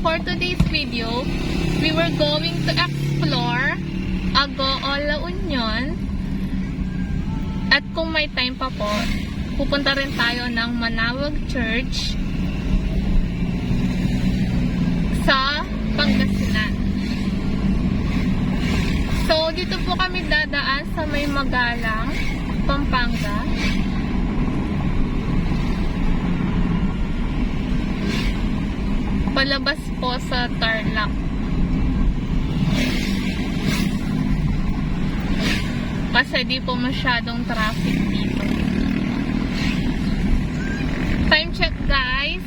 for today's video, we were going to explore Agoo, La Union. At kung may time pa po, pupunta rin tayo ng Manawag Church sa Pangasinan. So, dito po kami dadaan sa May Magalang, Pampanga. Palabas po sa Tarlac. Kasi di po masyadong traffic dito. Time check guys,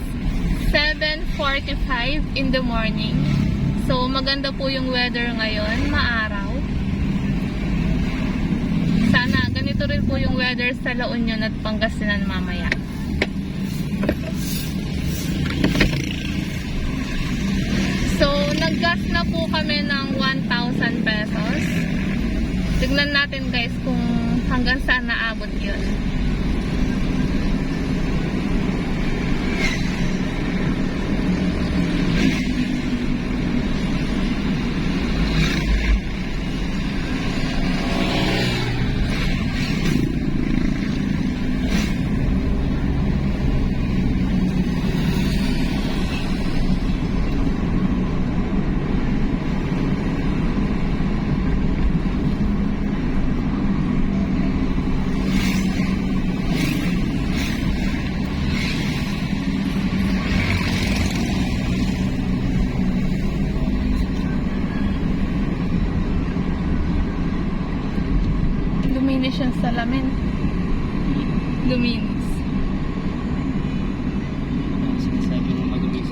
7:45 in the morning. So maganda po yung weather ngayon, maaraw. Sana ganito rin po yung weather sa La Union at Pangasinan mamaya. So, nag-gas na po kami ng 1,000 pesos. Tignan natin guys kung hanggang saan naabot yun. Luminis yung salamin. Luminis. Sinasabi mo magulis.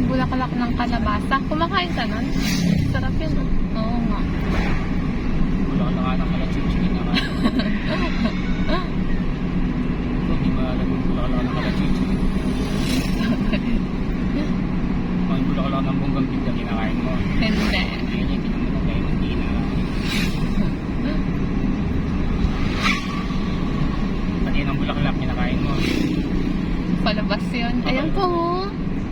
Bulaklak ng kalabasa. Kumakain ka nun? Sarap yun. Oo nga. Wala ka ng kalachuchi na ka. Hindi ba alam mo wala ka ng kalachuchi? Pag wala ka ng bonggang bigla kinakain mo. Hindi. Hindi niya kinamano kayo ng dina. Pati ng bulaklak kinakain mo. Palabas yun. Ayan po.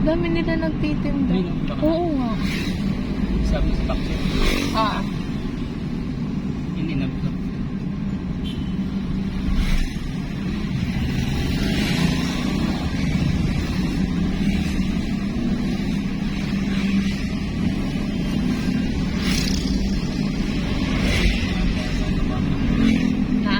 Dami nila nagtitinda. Ayun, ang bulaklak. Oo nga. Sabi sa taxi. Ah. Hindi na buka. Ha?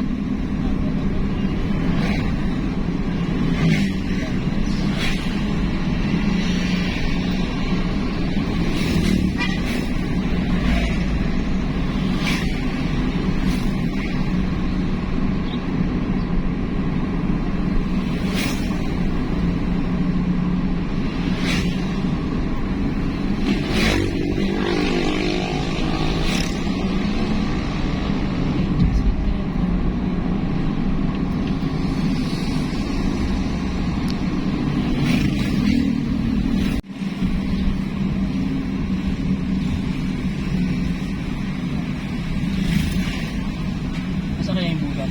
Masa kaya yung bulan?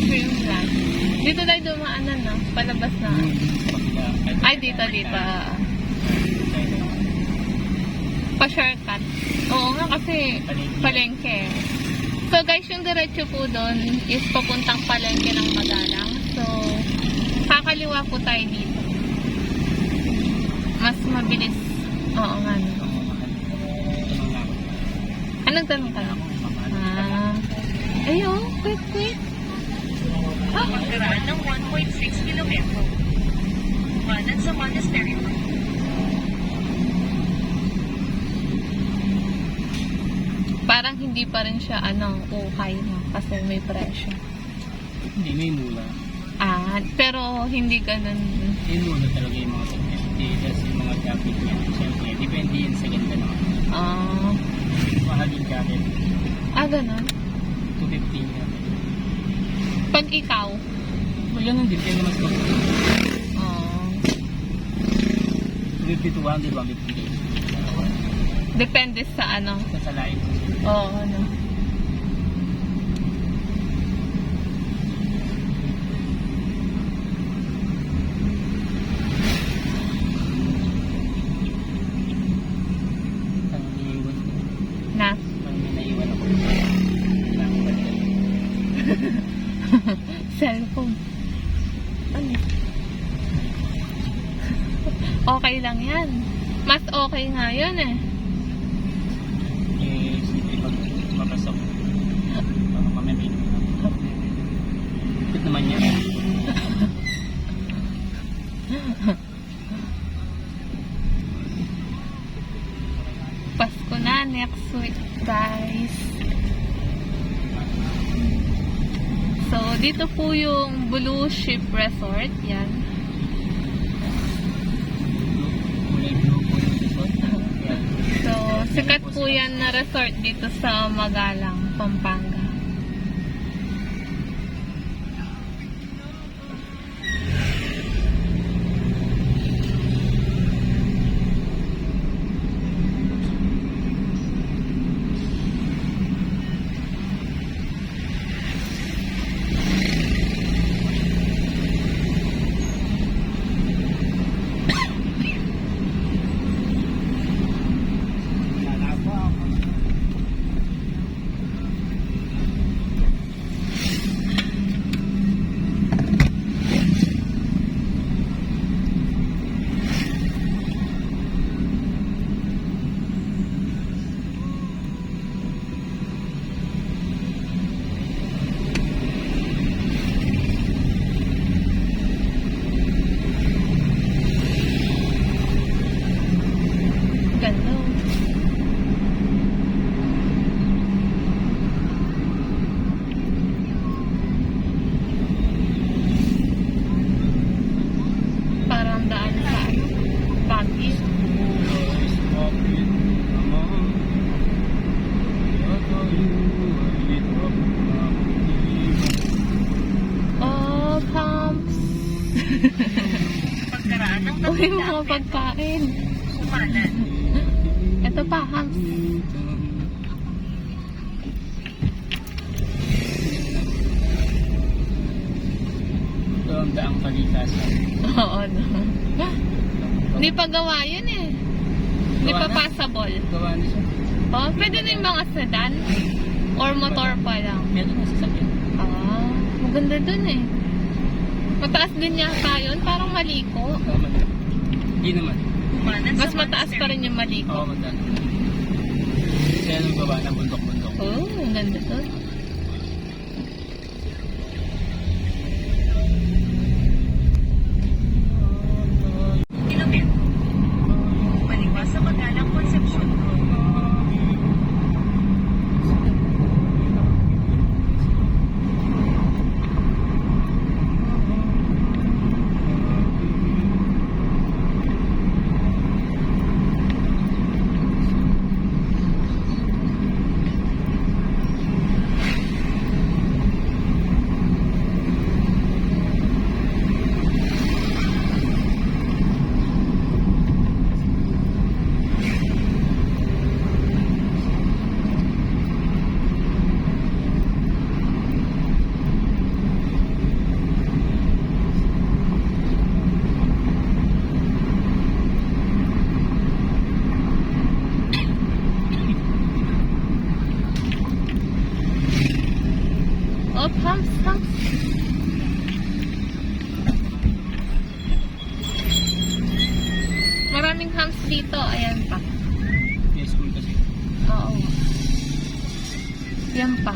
Green flag. Dito tayo dumaanan na. Palabas na. Ay, dito. Pa-shortcut. Oo nga kasi palengke. So guys, yung diretso po doon is papuntang palengke ng Magalang. So, kakaliwa po tayo dito. Mas mabilis. Oo nga. Anong tanong ka? Ayun, quick. Pagkaraan ng 1.6 kilometro. Manan sa Monastery Road. Parang hindi pa rin siya, ukay na. Kasi may presyo. Hindi, may mula. Pero hindi ganun. May mula talaga yung mga 250. Tapos yung mga jacket niya, siyempre, depende yun sa ganda naman. Mahal yung jacket. Ganun. 250 niya. Pag ikaw, Ganun din, kaya naman 250 to 100, 150. depende sa Sa lain. Oo, Ang iniiwan ko. Na. Ang naiiwan ako. Kailangan ko balikan. Cellphone. Okay lang yan. Mas okay nga yun eh. Siyempre pag mapasok. Baka pamimili. Ikot naman yan. Pasko na next week, guys. So, dito po yung Blue Ship Resort. Yan. Kulay blue po yung resort. Yan. So, sikat po yan na resort dito sa Magalang, Pampanga. Ganda. Parang daan sa Baguio. Oh, pumps. Pagkaraan ng Uy, mga pagkain. Sumalan. Ito pa, hams. Ito ang daang kalikasan. Oo, no. Hindi pa gawa yun eh. Hindi pa Gawa na? passable. Gawa na siya. Pwede na yung mga sedan. Or motor pa lang. Meron na sasakyan. Maganda dun eh. Mataas din yata yun. Parang maliko. Tama na. Hindi naman. Kumanan Mas sa mataas pa rin yung Oo, maliko. mataas. Kaya nung gawa na bundok-bundok. Oh, ang ganda dun. kilometro. Baliwas sa Magalang Concepcion Road. Oh, pumps, pumps. Maraming hams dito. Ayan pa. Yes, school kasi. Oo. Yan pa.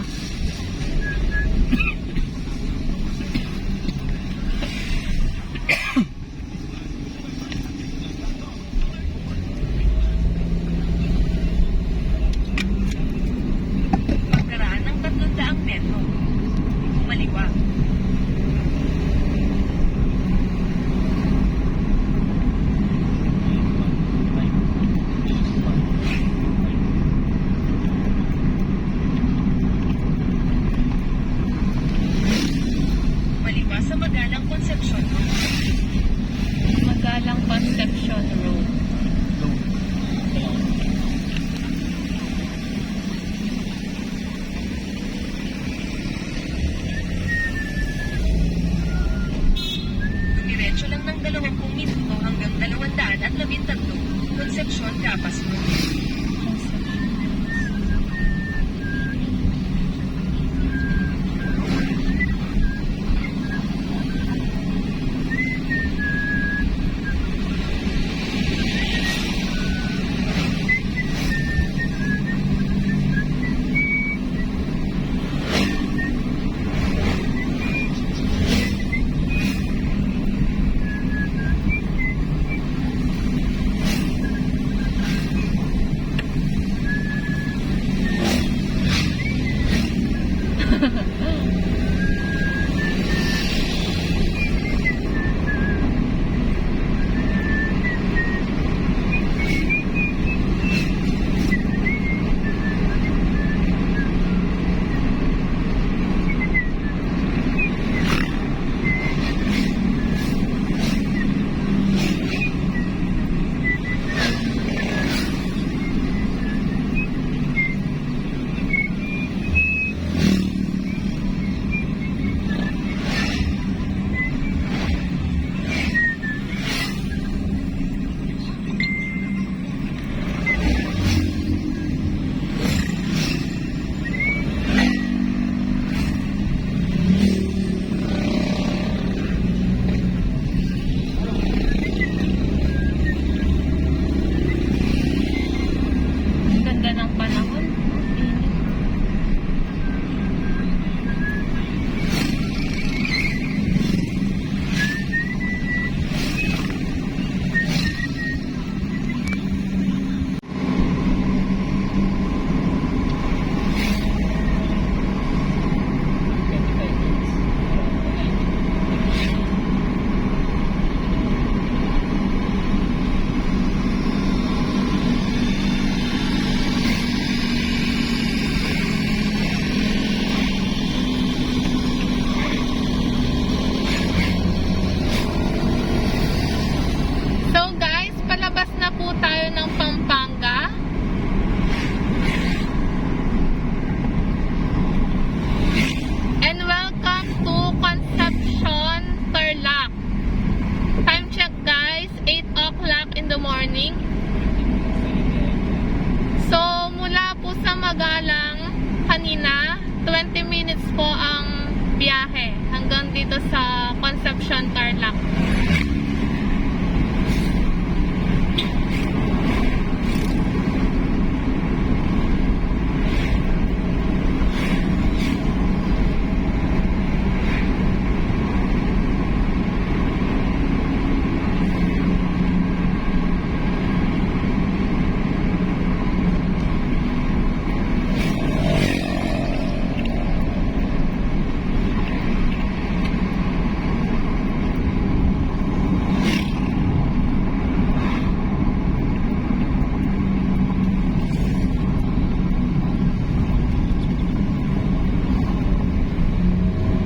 20 minutes po ang biyahe hanggang dito sa Concepcion, Tarlac.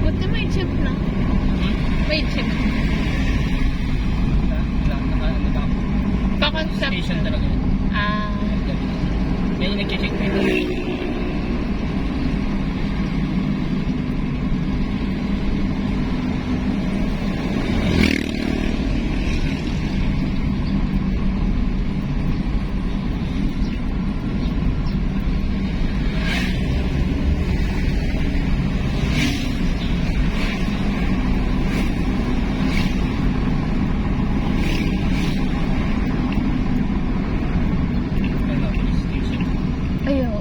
Buti may chip na. May chip. Pa-Concepcion. Station talaga yun. Ah. Yan yung nag-check na yun. Station. Ayaw.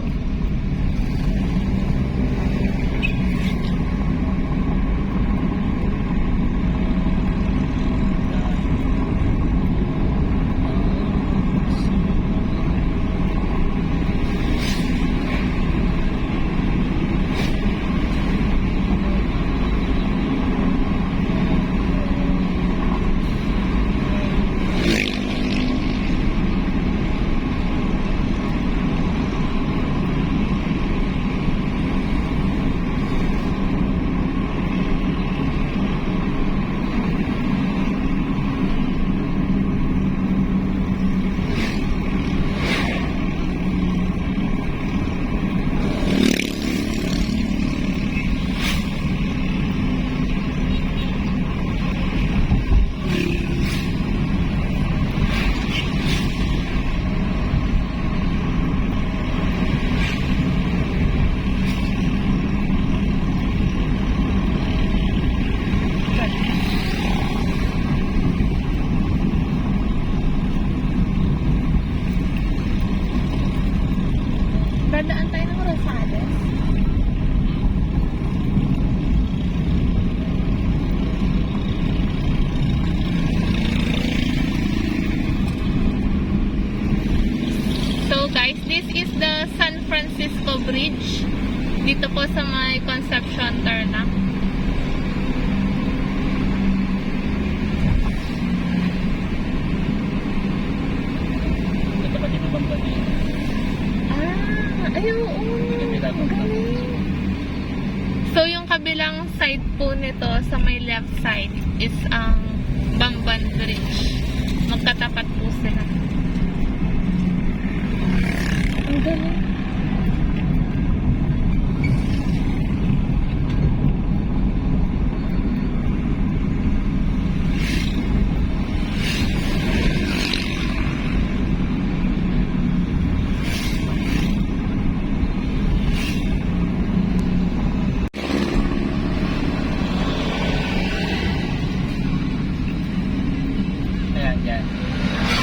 Dadaan tayo ng Rosales. So guys, this is the San Francisco Bridge. Dito po sa may Concepcion, Tarlac. Ito pa dito bang ba niya? Ay, oo. Galing. So, yung kabilang side po nito, sa may left side, is ang Bamban Bridge. Magkatapat po sila. Ang galing. Ayan, yan.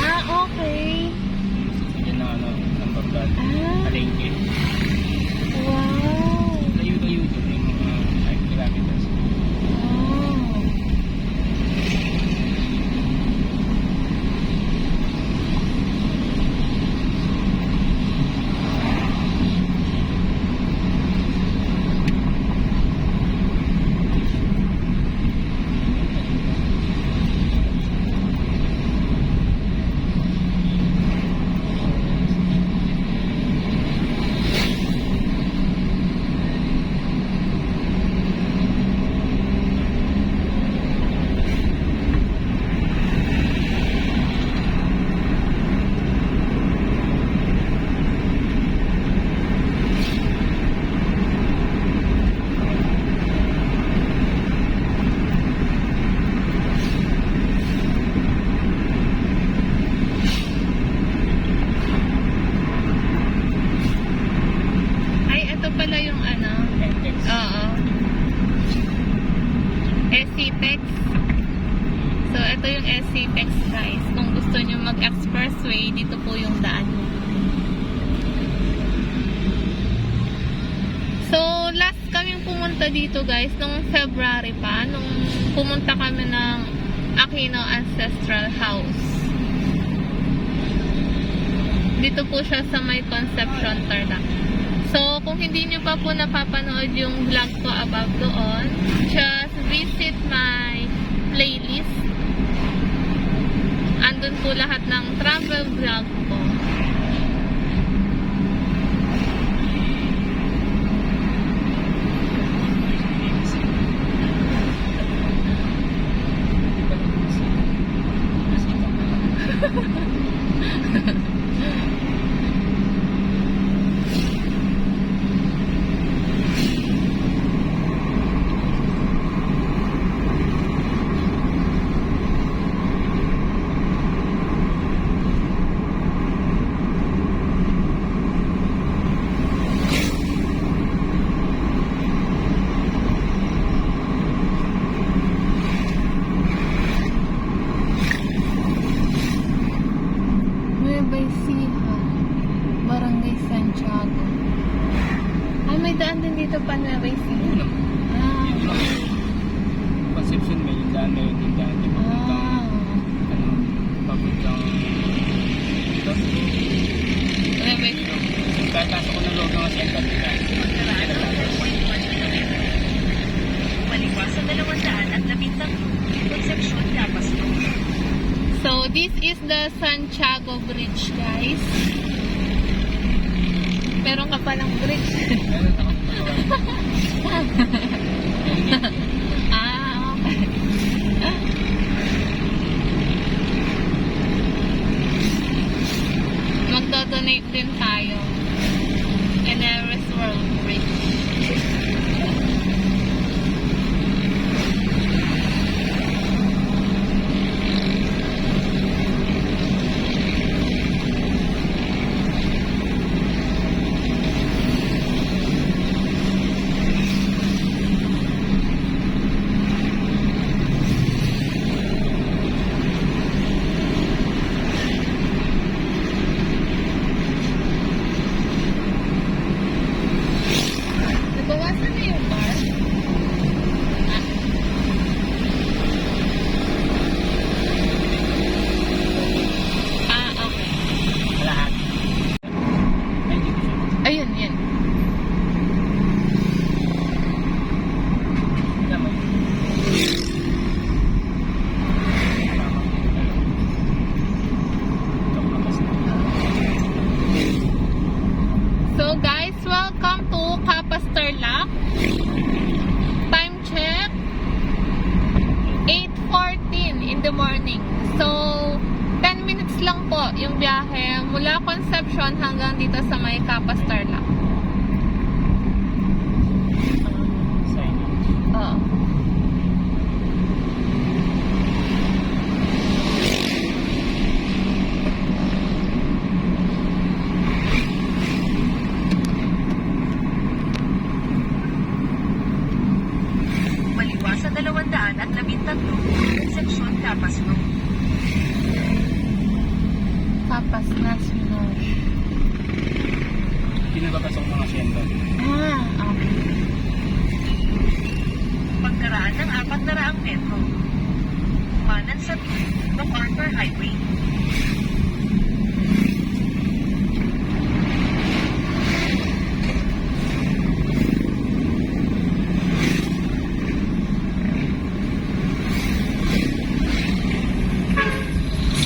Ah, okay. Yan ang number 1. Ah. Alay. mag-text guys. Kung gusto nyo mag-expressway, dito po yung daan. So, last kaming pumunta dito guys, nung February pa, nung pumunta kami ng Aquino Ancestral House. Dito po siya sa may Concepcion, Tarlac. So, kung hindi nyo pa po napapanood yung vlog ko above doon, just visit my playlist. Andun po lahat ng travel vlog ko. Nueva Ecija, Barangay Santiago. Ay, may daan din dito pa Nueva Ecija. Ah, Concepcion may yung daan, may yung daan. Papuntang dito. Nueva Ecija. Kahit nasa ko ng loob ng Asienta dito. Pagkaraan ng 4.1 kilometro. Maliwas sa 213 Concepcion, Capas Road. So, this is the Santiago Bridge, guys. Meron ka palang bridge. Ah, okay. Magdodonate din tayo. Eneris World Bridge. Nabawasan na yung bar? Okay. Lahat. Ay, hindi ko siya. Ayun, yan. Tama. So guys, welcome to Capas Tarlac. Time check 8:14 in the morning. So 10 minutes lang po yung biyahe mula Concepcion hanggang dito sa may Capas Tarlac. Signage. Oo. Maliwas sa 213 Concepcion, Capas Road. Capas Nacional. Pinagpapasok ng Asienta. Okay. Pagkaraan ng 400 metro. Kumanan sa MacArthur Highway.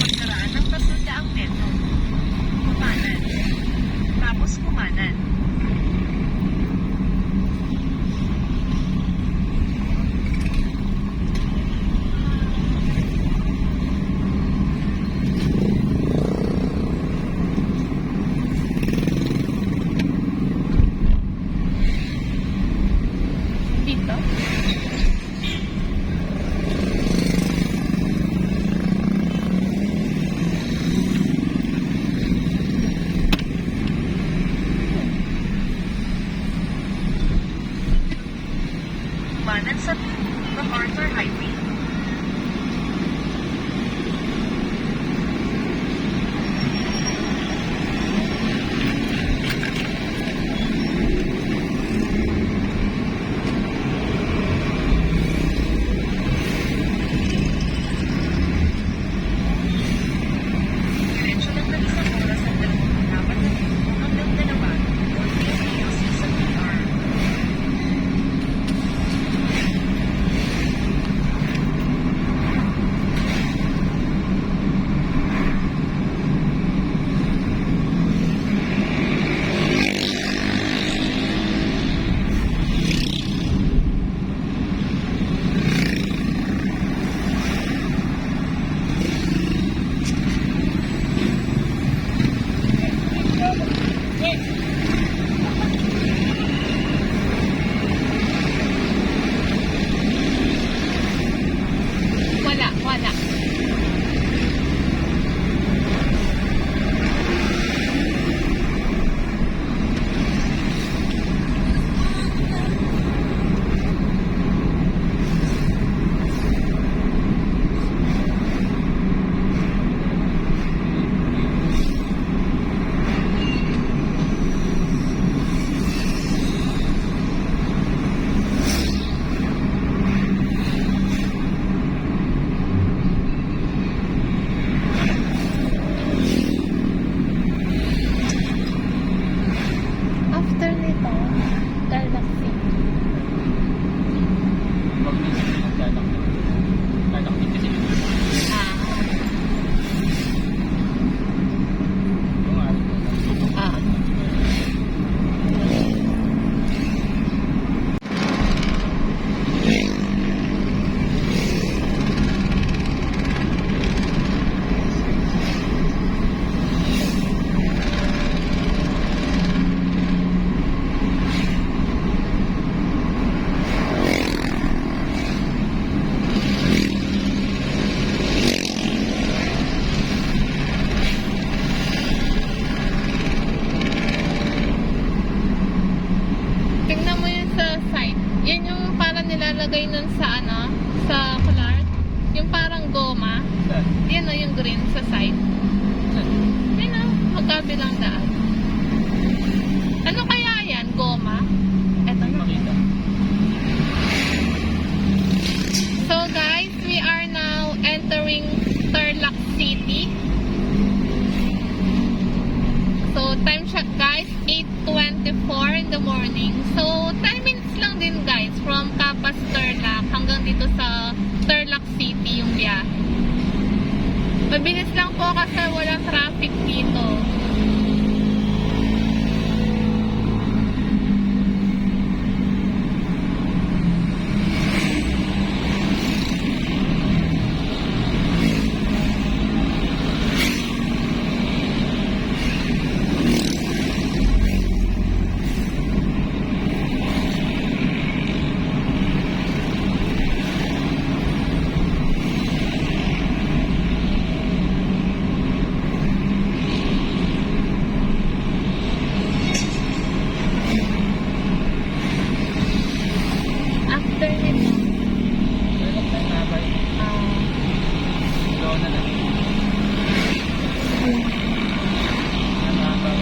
Pagkaraan ng 300 metro. Kumanan. Tapos kumanan. Dito. Kumanan sa MacArthur Highway. nilalagay nun sa ano, sa Clark. Yung parang goma. Saan? Yan o, yung green sa side. Saan? Yan o, magkabilang daan. Ano kaya yan? Goma? Eto Hindi na. makita. So guys, we are now entering Tarlac City. So time check guys, 8:24 in the morning. So 10 minutes lang din guys from Capas Tarlac hanggang dito sa Tarlac City yung biyahe. Mabilis lang po kasi walang traffic dito. After nito, Meron tayong nabay. Doon na lang. Nabay.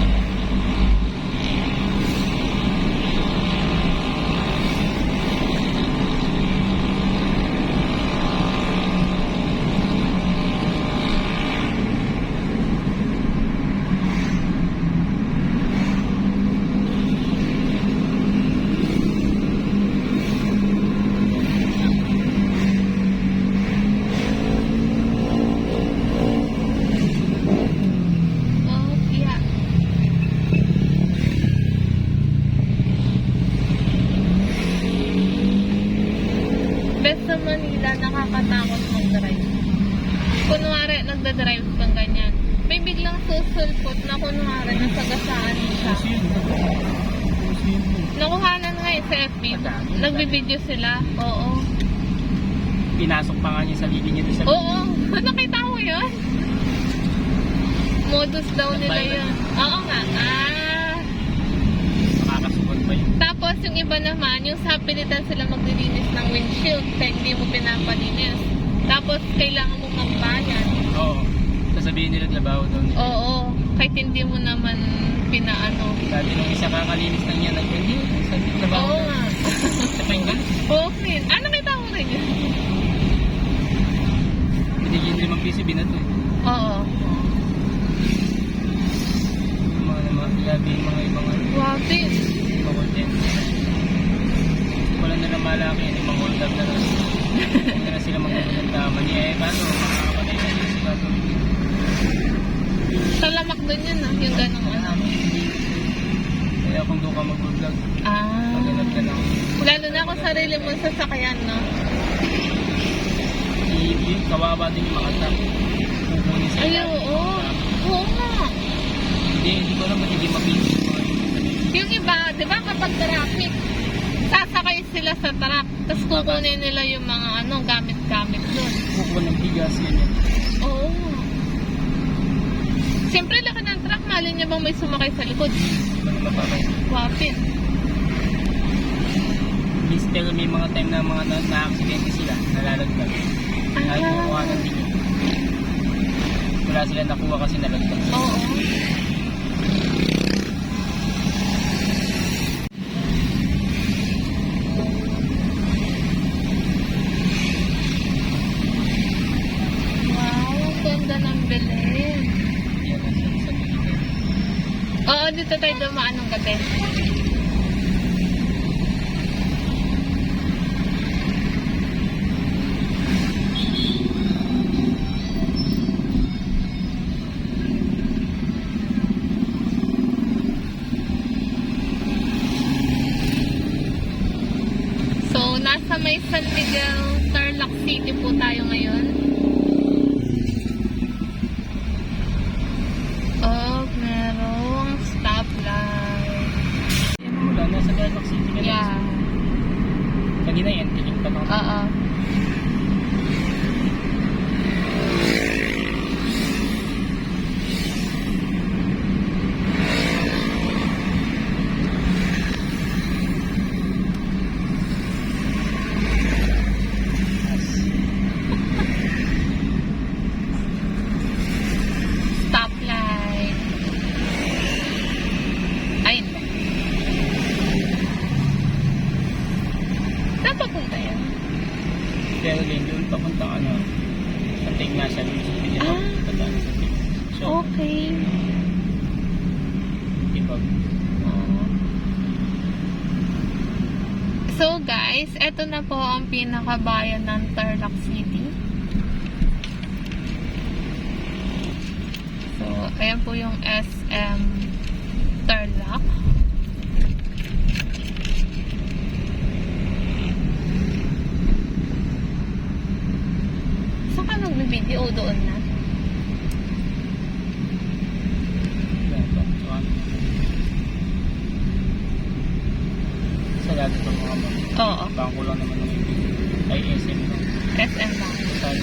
oh yeah. Best sa Manila, nakakatakot mag-drive. Kunwari, nagda-drive kang ganyan. May biglang susulpot na kunwari, nasagasaan siya. Puso yun. Puso yun. Nakuhanan nga sa FB. Madami. Nagbibideo sila. Oo. Pinasok pa nga niya sa sarili niya doon sa Oo. Nakita mo yun? Modus daw nila Nag-viral. yun. Oo nga. makakasukot pa yun. Tapos yung iba naman, yung sa pilitan sila maglilinis ng windshield kaya hindi mo pinapalinis. Tapos kailangan mo magbayad. Oo. Sasabihin nila trabaho doon. Oo. Kahit hindi mo naman pinaano. Dati nung isa kakalinis lang niya, hindi, sabi trabaho Oo doon. nga. Sa penggal. Okay. Nakita mo rin yun? Binigyan rin mga piso, binato eh. Oo. Yung mga ilabi, yung mga ibang Grabe. ibang content. Wala na lang malaki, yung mga hold up na lang. Hindi na sila magkagulang tama niya. Eh, paano? Makakapatay na yun sila. Talamak doon yun ah. Yung ganong ano. Kaya kung doon ka mag-vlog, maghanap ka ng Lalo na kung sarili mo sa sasakyan, no? kawawa din yung mga tao. Kukunin sila. Ay, oo. Oo nga. Hindi ko alam ba't hindi mapili yung mga yun. Yung iba, di ba kapag traffic, sasakay sila sa truck, tapos kukunin nila yung mga ano, gamit-gamit doon. Kukuha ng bigas, ganyan. Oo nga. Siyempre, laki ng truck, malin niya bang may sumakay sa likod? Ano mapapay? Wapit. Pero may mga time na mga na-aksidente sila, nalalagdag. Ay, kukuha ng tingin. Wala sila nakuha kasi nalagdag. Oo. Wow, ang ganda ng Belen. Yan ang sa tingin. Oo, dito tayo dumaan ng gabi. So, nasa may San Miguel, Tarlac City po tayo ngayon. Oh, merong stoplight. Yan ang mula, nasa Tarlac City ka na. Yeah. Kanina yan, tingin pa lang. Oo. Berlin, doon papuntang ano, sa Tignasia, doon sa Pilipinas. Ah. Pataan sa Tignasia. So, Okay. Tipag. So guys, eto na po ang pinakabayan ng Tarlac City. So, ayan po yung SM Tarlac. Saan ka nag-video doon na? Yan po. So, ano? Sa lahat itong mga Oo, bangko lang naman ng ibig. Ay, SM lang. SM lang. Saan?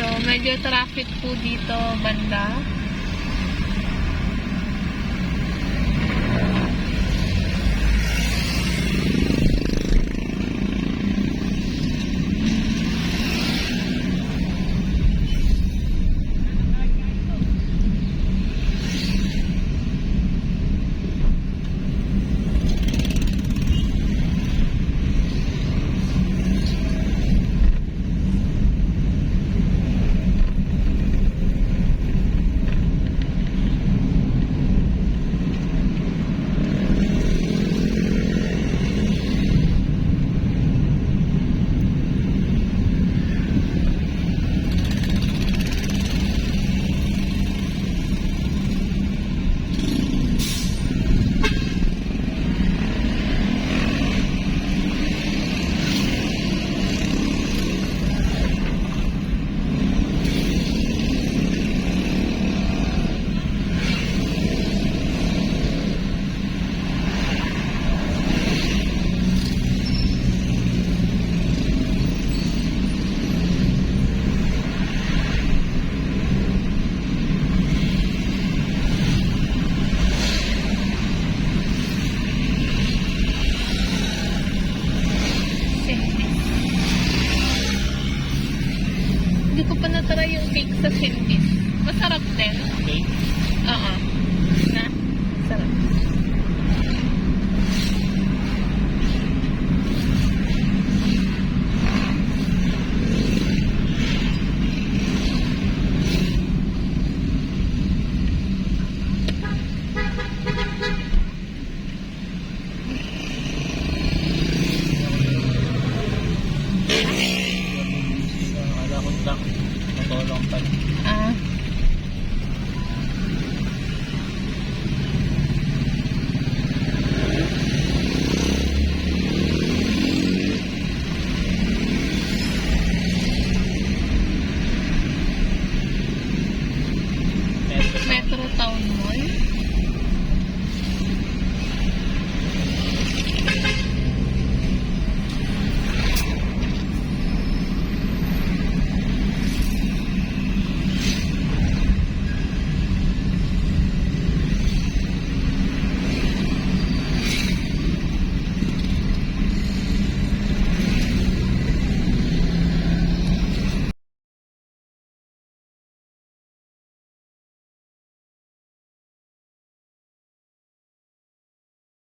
So, medyo traffic po dito banda.